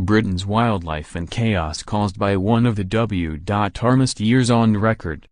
Britain's wildlife and chaos caused by one of the w.armest years on record.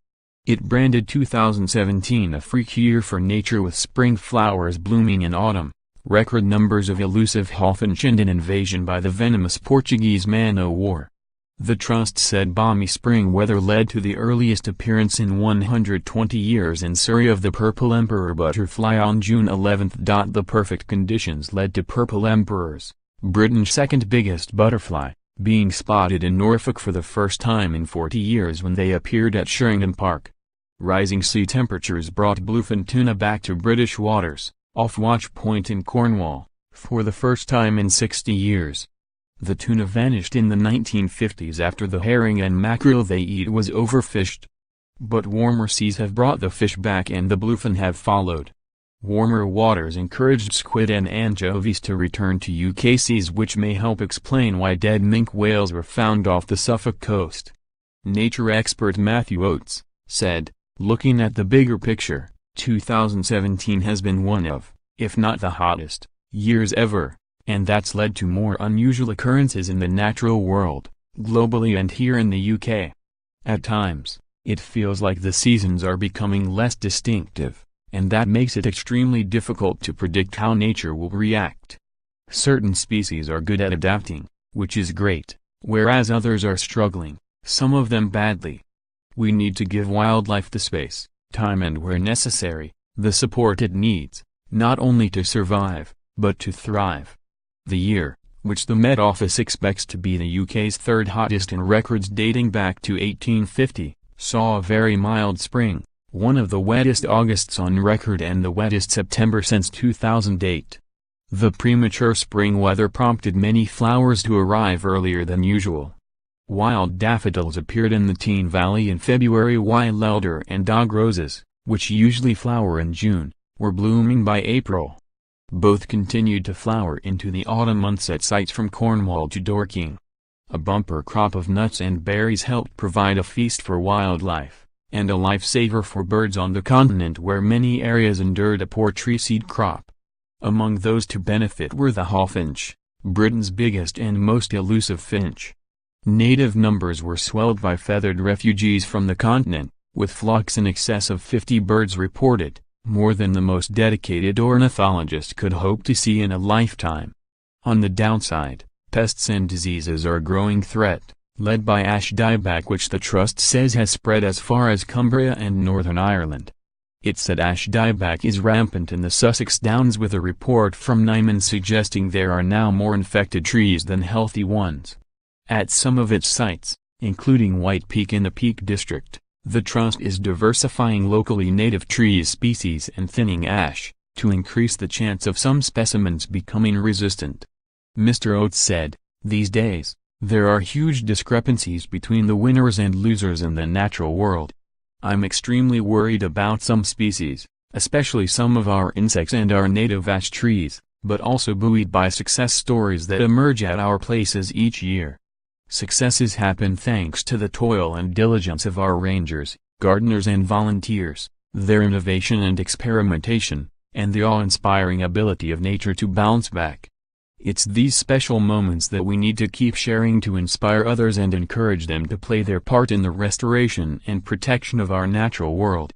It branded 2017 a freak year for nature with spring flowers blooming in autumn, record numbers of elusive hawfinch and an invasion by the venomous Portuguese Man O War. The Trust said balmy spring weather led to the earliest appearance in 120 years in Surrey of the purple emperor butterfly on June 11. The perfect conditions led to purple emperors, Britain's second biggest butterfly, being spotted in Norfolk for the first time in 40 years when they appeared at Sheringham Park. Rising sea temperatures brought bluefin tuna back to British waters, off Watch Point in Cornwall, for the first time in 60 years. The tuna vanished in the 1950s after the herring and mackerel they eat was overfished. But warmer seas have brought the fish back and the bluefin have followed. Warmer waters encouraged squid and anchovies to return to UK seas, which may help explain why dead minke whales were found off the Suffolk coast. Nature expert Matthew Oates said, "Looking at the bigger picture, 2017 has been one of, if not the hottest, years ever, and that's led to more unusual occurrences in the natural world, globally and here in the UK. At times, it feels like the seasons are becoming less distinctive, and that makes it extremely difficult to predict how nature will react. Certain species are good at adapting, which is great, whereas others are struggling, some of them badly. We need to give wildlife the space, time and where necessary, the support it needs, not only to survive, but to thrive." The year, which the Met Office expects to be the UK's third hottest in records dating back to 1850, saw a very mild spring, one of the wettest Augusts on record and the wettest September since 2008. The premature spring weather prompted many flowers to arrive earlier than usual. Wild daffodils appeared in the Tean Valley in February, while elder and dog roses, which usually flower in June, were blooming by April. Both continued to flower into the autumn months at sites from Cornwall to Dorking. A bumper crop of nuts and berries helped provide a feast for wildlife, and a lifesaver for birds on the continent where many areas endured a poor tree seed crop. Among those to benefit were the hawfinch, Britain's biggest and most elusive finch. Native numbers were swelled by feathered refugees from the continent, with flocks in excess of 50 birds reported, more than the most dedicated ornithologist could hope to see in a lifetime. On the downside, pests and diseases are a growing threat, led by ash dieback, which the Trust says has spread as far as Cumbria and Northern Ireland. It said ash dieback is rampant in the Sussex Downs, with a report from Nyman suggesting there are now more infected trees than healthy ones. At some of its sites, including White Peak in the Peak District, the Trust is diversifying locally native tree species and thinning ash, to increase the chance of some specimens becoming resistant. Mr. Oates said, "These days, there are huge discrepancies between the winners and losers in the natural world. I'm extremely worried about some species, especially some of our insects and our native ash trees, but also buoyed by success stories that emerge at our places each year. Successes happen thanks to the toil and diligence of our rangers, gardeners and volunteers, their innovation and experimentation, and the awe-inspiring ability of nature to bounce back. It's these special moments that we need to keep sharing to inspire others and encourage them to play their part in the restoration and protection of our natural world."